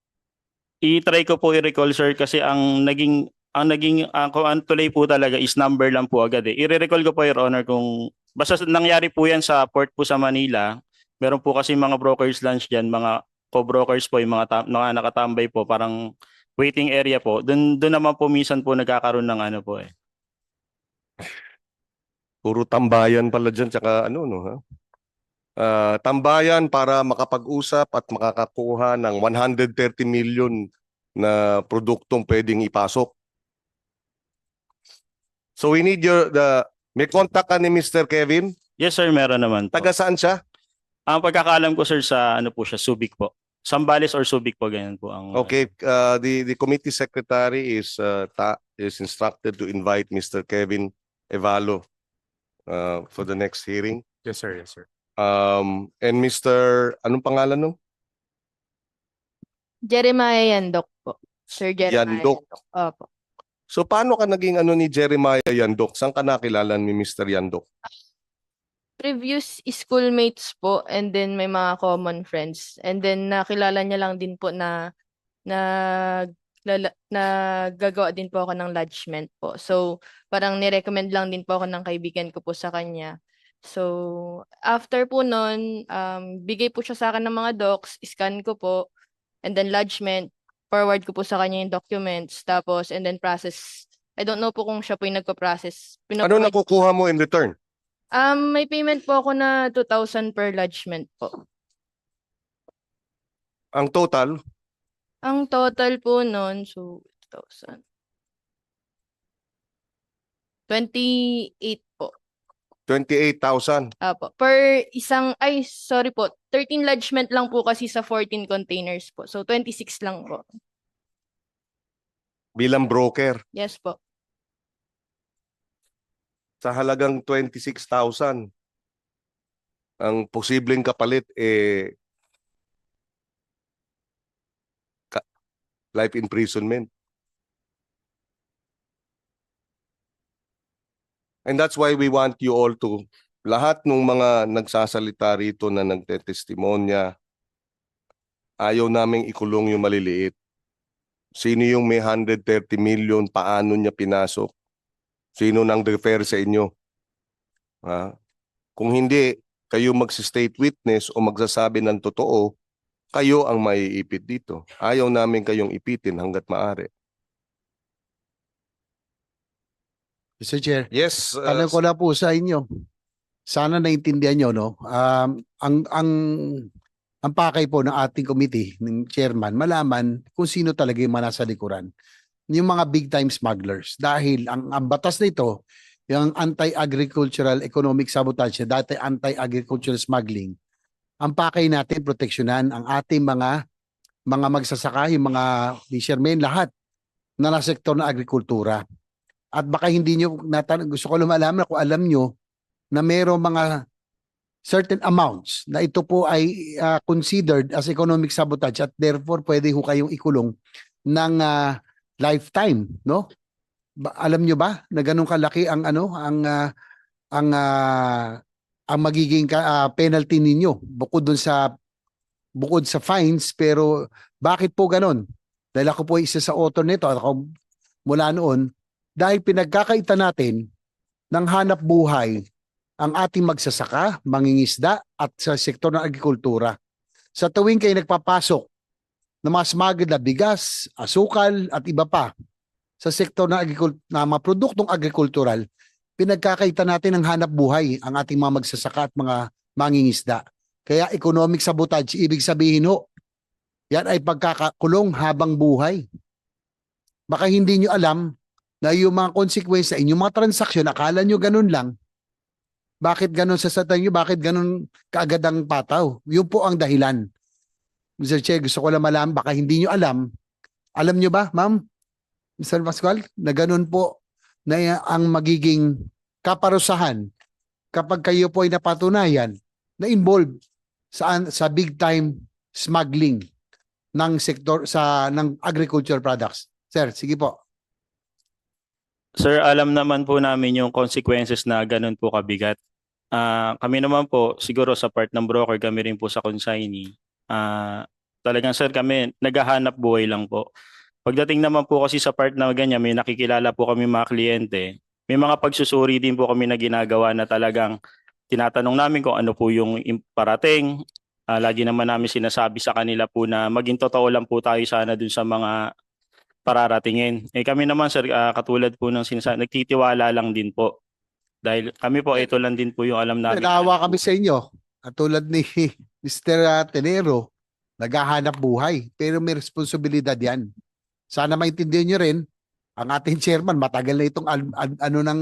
I-try ko po i-recall, sir, kasi kung ang tuloy po talaga is number lang po agad eh. I-recall ko po, Your Honor, kung basta nangyari po yan sa port po sa Manila, meron po kasi mga brokers lunch dyan, mga co-brokers po, yung mga nakatambay po, parang waiting area po. Doon naman po minsan po nagkakaroon ng ano po eh. Puro tambayan pala dyan, tsaka ano, no, ha? Tambayan para makapag-usap at makakakuha ng 130 million na produktong pwedeng ipasok. So we need may contact ka ni Mr. Kevin? Yes, sir, meron naman po. Taga saan siya? Ang pagkakaalam ko, sir, sa ano po siya, Subic po. Sambales or Subic po, ganyan po ang... Okay, the committee secretary is instructed to invite Mr. Kevin Evalo for the next hearing. Yes, sir. Yes, sir. And Mr. anong pangalan nung? Jeremiah Yandok po. Sir Jeremiah Yandok. Opo. So paano ka naging ano ni Jeremiah Yandok? Saan ka nakilala ni Mr. Yandok? Previous schoolmates po, and then may mga common friends. And then nakilala niya lang din po na gagawa din po ako ng lodgement po. So parang nirecommend lang din po ako ng kaibigan ko po sa kanya. So after po nun, bigay po siya sa akin ng mga docs, scan ko po, and then lodgement, forward ko po sa kanya yung documents, tapos and then process. I don't know po kung siya po yung nagpa-process. Ano nakukuha mo in return? May payment po ako na 2,000 per lodgement po. Ang total? Ang total po nun, so 2,000. 28 po. 28,000. Apo. Per isang, sorry po, 13 lodgement lang po kasi sa 14 containers po. So 26 lang po. Bilang broker. Yes po. Sa halagang 26,000. Ang posibleng kapalit life imprisonment. And that's why we want you all to, lahat ng mga nagsasalita rito na nagtetestimonya, ayaw naming ikulong yung maliliit. Sino yung may 130 million, paano niya pinasok? Sino nang refer sa inyo? Ha? Kung hindi, kayo mag-state witness o magsasabi ng totoo, kayo ang maiipit dito. Ayaw namin kayong ipitin hanggat maaari. Mr. Chair, Yes, tanong ko na po sa inyo. Sana naintindihan nyo, no? Ang pakay po ng ating committee, ng chairman, malaman kung sino talaga yung nasa likuran. Yung mga big time smugglers. Dahil ang batas nito, yung anti-agricultural economic sabotage, dati anti-agricultural smuggling, ang pakay natin, proteksyonan ang ating mga magsasaka, yung mga fishermen, lahat na nasa sektor ng agrikultura. At baka hindi nyo, gusto ko lumalaman kung alam nyo na mayroong mga certain amounts na ito po ay considered as economic sabotage at therefore pwede ho kayong ikulong ng lifetime, no? Alam nyo ba na ganun kalaki ang magiging penalty ninyo bukod sa fines, pero bakit po ganun? Dahil ako po isa sa author nito, ako mula noon, dahil pinagkakaita natin ng hanap buhay ang ating magsasaka, mangingisda at sa sektor ng agrikultura. Sa tuwing kayo nagpapasok ng mga smuggled na bigas, asukal at iba pa sa sektor ng mga produktong agrikultural, pinagkakaita natin ng hanap buhay ang ating mga magsasaka at mga mangingisda. Kaya economic sabotage, ibig sabihin ho, yan ay pagkakakulong habang buhay. Baka hindi nyo alam na yung mga consequence sa inyong mga transaksyon, akala nyo ganun lang. Bakit ganun sa satan nyo? Bakit ganun kaagad ang pataw? Yun po ang dahilan. Mr. Chair, gusto ko lang malaman, baka hindi nyo alam. Alam nyo ba, ma'am? Mr. Pascual, na ganun po na ang magiging kaparusahan kapag kayo po ay napatunayan na involved sa big time smuggling ng sektor ng agricultural products. Sir, sige po. Sir, alam naman po namin yung consequences na ganun po kabigat. Kami naman po, siguro sa part ng broker, kami rin po sa consignee. Talagang sir, kami naghahanap buhay lang po. Pagdating naman po kasi sa part na ganyan, may nakikilala po kami mga kliyente. May mga pagsusuri din po kami na ginagawa na talagang tinatanong namin kung ano po yung parating. Lagi naman namin sinasabi sa kanila po na maging totoo lang po tayo sana dun sa mga pararatingin. Kami naman sir, katulad po ng sinasabi, nagtitiwala lang din po. Dahil kami po, ito lang din po yung alam namin. Naawa kami sa inyo. At tulad ni Mr. Tenero, naghahanap buhay. Pero may responsibilidad yan. Sana maintindihan nyo rin, ang ating chairman, matagal na itong ano ng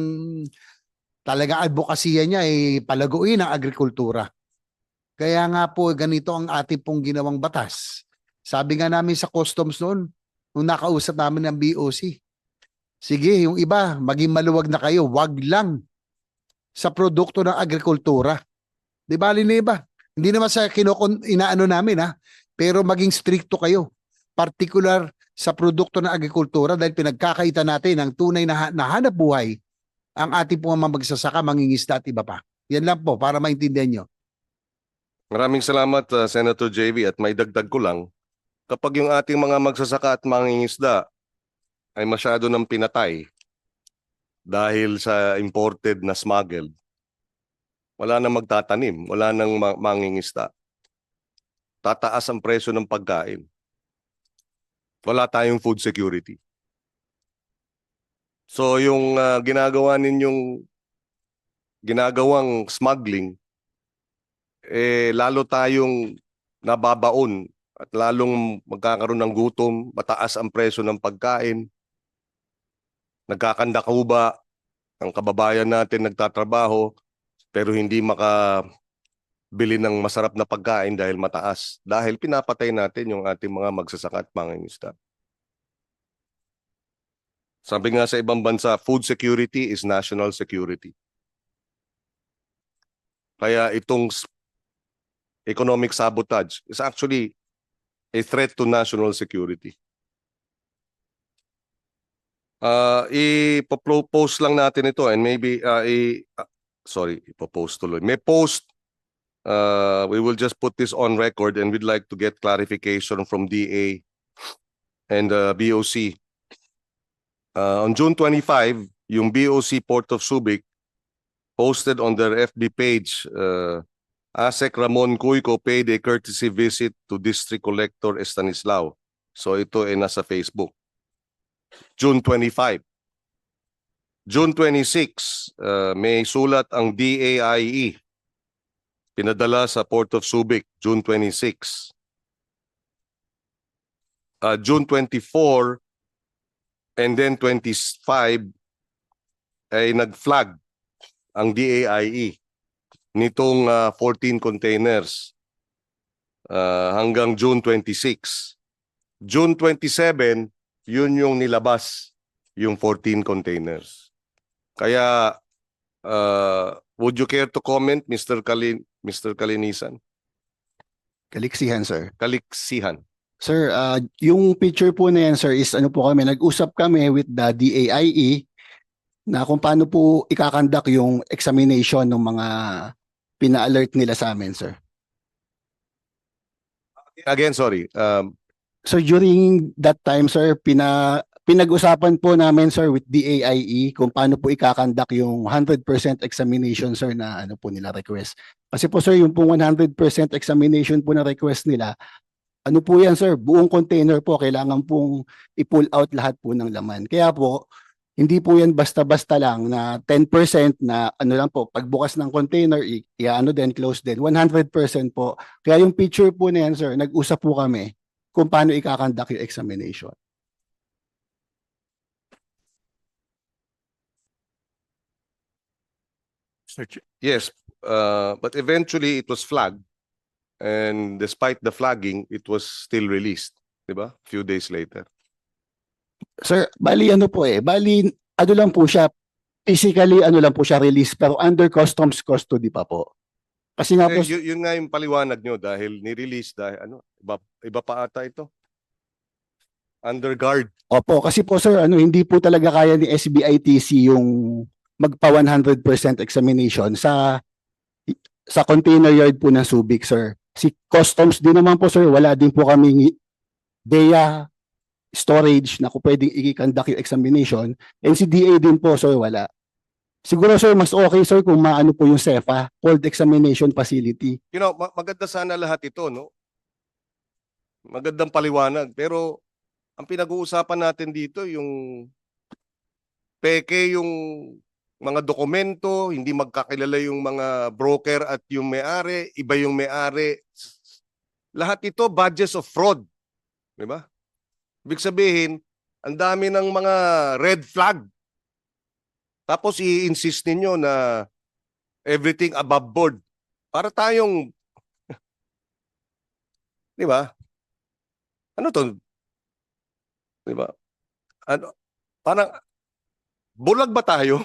talaga advokasya niya palaguin ang agrikultura. Kaya nga po, ganito ang ating pong ginawang batas. Sabi nga namin sa customs noon, nung nakausap namin ng BOC, sige, yung iba, maging maluwag na kayo, wag lang sa produkto ng agrikultura. Di ba, iba? Hindi naman sa inaano namin pero maging stricto kayo. Particular sa produkto ng agrikultura dahil pinagkakaita natin ang tunay na hanap buhay ang ating mga magsasaka, mangingisda at iba pa. Yan lang po para maintindihan nyo. Maraming salamat, Senator JV, at may dagdag ko lang, kapag yung ating mga magsasaka at mangingisda ay masyado ng pinatay dahil sa imported na smuggled, wala nang magtatanim, wala nang mangingisda. Tataas ang presyo ng pagkain. Wala tayong food security. So yung ginagawang smuggling, lalo tayong nababaon at lalong magkakaroon ng gutom, mataas ang presyo ng pagkain, nagkakandakuba ang kababayan natin nagtatrabaho pero hindi makabili ng masarap na pagkain dahil mataas. Dahil pinapatay natin yung ating mga magsasaka at mangingisda. Sabi nga sa ibang bansa, food security is national security. Kaya itong economic sabotage is actually a threat to national security. Ipo-post lang natin ito and maybe ipo-post tuloy. May post, we will just put this on record and we'd like to get clarification from DA and BOC. On June 25, yung BOC Port of Subic posted on their FB page, ASEC Ramon Cuyco paid a courtesy visit to District Collector Estanislao. So ito ay nasa Facebook. June 25. June 26, may sulat ang DAIE. Pinadala sa Port of Subic, June 26. June 24 and then 25 ay nag-flag ang DAIE nitong 14 containers hanggang June 26. June 27, yun yung nilabas, yung 14 containers. Kaya, would you care to comment, Mr. Kalinisan? Kaliksihan, sir. Kaliksihan. Sir, yung picture po na yan, sir, is ano po kami, nag-usap kami with the DAIE na kung paano po ikakandak yung examination ng mga pina-alert nila sa amin, sir. Again, sorry. So during that time, sir, pinag-usapan po namin, sir, with DAIE kung paano po ikakandak yung 100% examination, sir, na ano po nila request. Kasi po, sir, yung po 100% examination po na request nila, ano po yan, sir, buong container po, kailangan pong i-pull out lahat po ng laman. Kaya po, hindi po yan basta-basta lang na 10% na ano lang po, pagbukas ng container, i-ano din, close din, 100% po. Kaya yung picture po na yan, sir, nag-usap po kami kung paano ikakandak yung examination. Yes, but eventually it was flagged. And despite the flagging, it was still released. Diba? Few days later. Sir, bali ano po bali ano lang po siya, physically ano lang po siya release pero under customs custody pa po. Kasi nga po, Yun nga yung paliwanag nyo dahil ni-release dahil iba pa ata ito. Underguard. Opo, kasi po sir, hindi po talaga kaya ni SBITC yung magpa 100% examination sa container yard po ng Subic, sir. Si Customs din naman po sir, wala din po kami DEA storage na kung pwedeng i-conduct yung examination. And si DA din po sir, wala. Siguro sir, mas okay sir kung maano po yung CEFA, Cold Examination Facility. You know, maganda sana lahat ito, no? Magandang paliwanag. Pero ang pinag-uusapan natin dito, yung peke yung mga dokumento, hindi magkakilala yung mga broker at yung may-ari, iba yung may-ari. Lahat ito, badges of fraud. Di ba? Ibig sabihin, ang dami ng mga red flag. Tapos i-insist ninyo na everything above board. Para tayong, di ba? Ano to? Di ba? Ano? Parang, bulag ba tayo?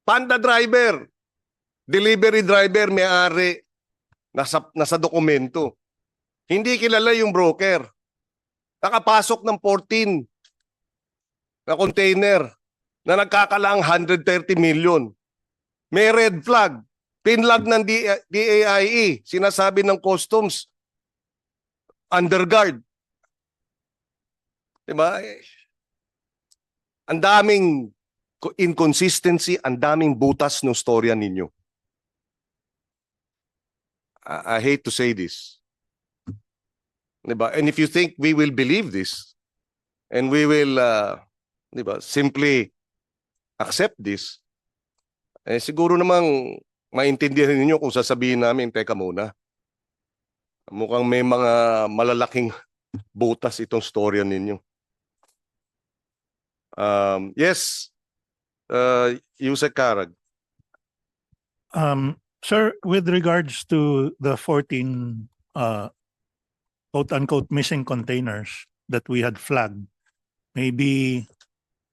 Panda driver, delivery driver, may-ari, nasa dokumento. Hindi kilala yung broker. Nakapasok ng 14 na container na nagkakalang 130 million. May red flag. Pinlag ng DAIE. Sinasabi ng customs. Underguard. Diba? Ang daming inconsistency, ang daming butas ng storya ninyo. I hate to say this. Diba? And if you think we will believe this, and we will diba, simply accept this, eh siguro namang maintindihan ninyo kung sasabihin namin, teka muna, mukhang may mga malalaking butas itong storya ninyo. Yes, Yusek Karag. Sir, with regards to the 14 quote-unquote missing containers that we had flagged, maybe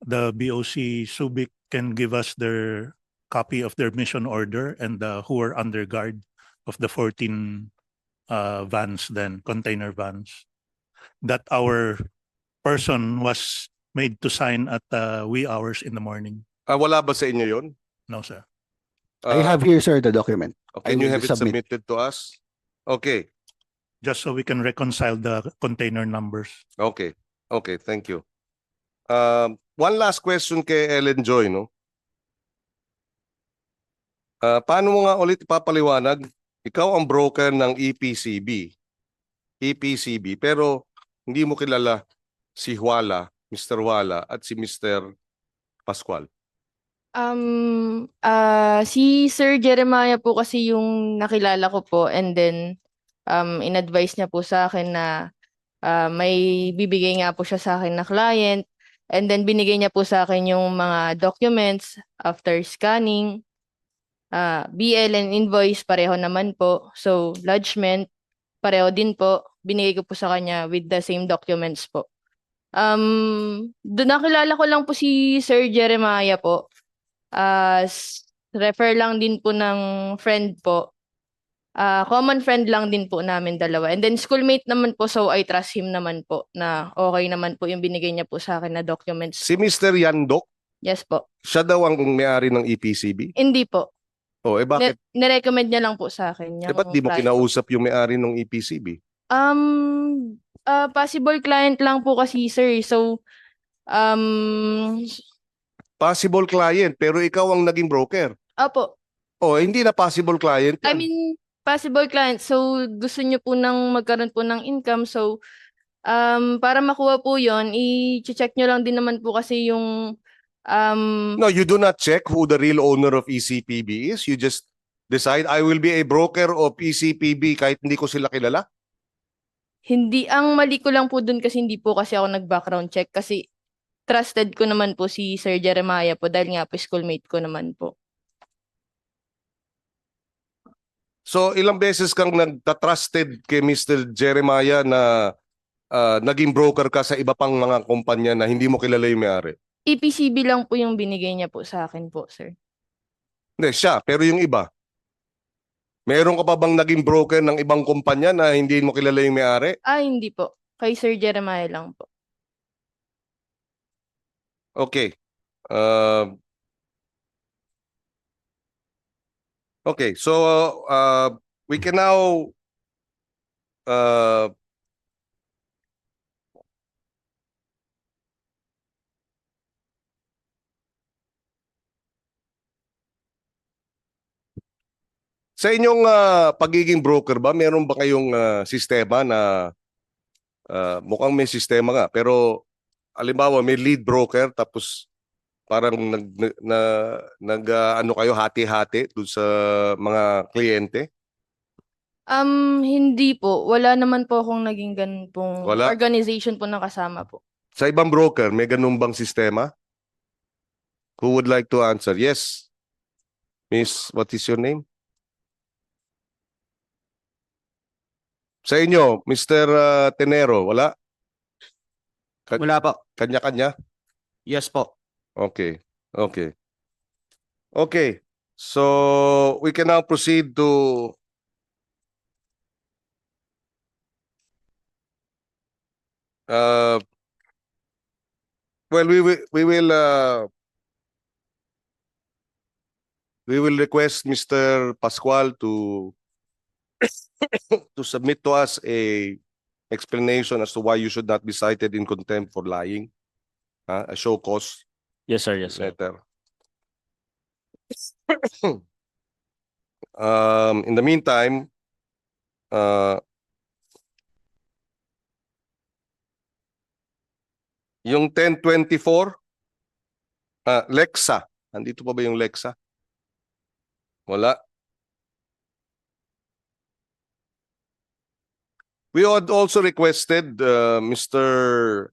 the BOC Subic can give us their copy of their mission order and who are under guard of the 14 vans then, container vans, that our person was made to sign at wee hours in the morning. Wala ba sa inyo yun? No, sir. I have here sir the document. Can I you will have it submit. submitted to us? Okay. Just so we can reconcile the container numbers. Okay. Okay, thank you. One last question kay Ellen Joy, no? Paano mo nga ulit ipapaliwanag? Ikaw ang broker ng EPCB, pero hindi mo kilala si Wala, Mr. Wala at si Mr. Pascual. Si Sir Jeremiah po kasi yung nakilala ko po, and then in-advise niya po sa akin na may bibigay nga po siya sa akin na client, and then binigay niya po sa akin yung mga documents after scanning. BL and invoice pareho naman po. So lodgement pareho din po. Binigay ko po sa kanya with the same documents po. Nakilala ko lang po si Sir Jeremiah po. Refer lang din po ng friend po. Common friend lang din po namin dalawa. And then schoolmate naman po, so I trust him naman po na okay naman po yung binigay niya po sa akin na documents. Si Mr. Yandok, Yes po. siya daw ang may-ari ng EPCB? Hindi po. Oh, bakit? Nirecommend niya lang po sa akin. Ba't di mo kinausap yung may-ari ng EPCB? Possible client lang po kasi sir. So, Possible client, pero ikaw ang naging broker. opo. Oh, hindi na possible client I yan. mean, possible client. So, gusto niyo po nang magkaroon po ng income. So, para makuha po yon, i-check nyo lang din naman po kasi yung No, you do not check who the real owner of ECPB is. You just decide, I will be a broker of ECPB kahit hindi ko sila kilala. hindi, ang mali ko lang po dun kasi hindi po kasi ako nag-background check kasi trusted ko naman po si Sir Jeremiah po dahil nga po schoolmate ko naman po. So, ilang beses kang nagtatrusted kay Mr. Jeremiah na naging broker ka sa iba pang mga kumpanya na hindi mo kilala yung may-ari? EPCB lang po yung binigay niya po sa akin po, sir. Hindi, siya, pero yung iba. Meron ka pa bang naging broker ng ibang kumpanya na hindi mo kilala yung may-ari? Hindi po. Kay Sir Jeremiah lang po. Okay. Okay, so we can now sa inyong pagiging broker ba, meron ba kayong sistema na mukhang may sistema nga, pero halimbawa may lead broker tapos parang ano kayo hati-hati doon sa mga kliyente? Hindi po. Wala naman po akong naging ganun pong Wala? organization po na kasama po. Sa ibang broker, may ganun bang sistema? Who would like to answer? Yes. Miss, what is your name? Sa inyo, Mr. Tenero, wala? Wala po. Kanya-kanya? Yes po. Okay. Okay. Okay. So we can now proceed to well, we will request Mr. Pascual to to submit to us a explanation as to why you should not be cited in contempt for lying. A show cause Yes, sir. Yes, sir. letter. In the meantime, yung 1024, Lexa. Nandito pa ba yung Lexa? Wala. We had also requested Mr.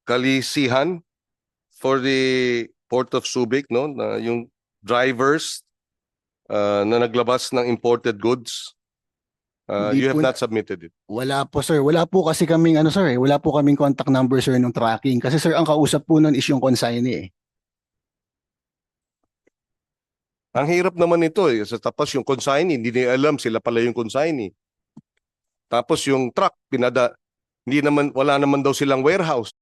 Kalisihan for the Port of Subic, no, na yung drivers na naglabas ng imported goods. Hindi You have po not submitted it. Wala po sir. Wala po kasi kaming ano sir, wala po kaming contact number sir nung tracking. Kasi sir, ang kausap po nun is yung consignee eh. Ang hirap naman ito eh. Tapos yung consignee, hindi nila alam sila pala yung consignee. Tapos yung truck, hindi naman, wala naman daw silang warehouse.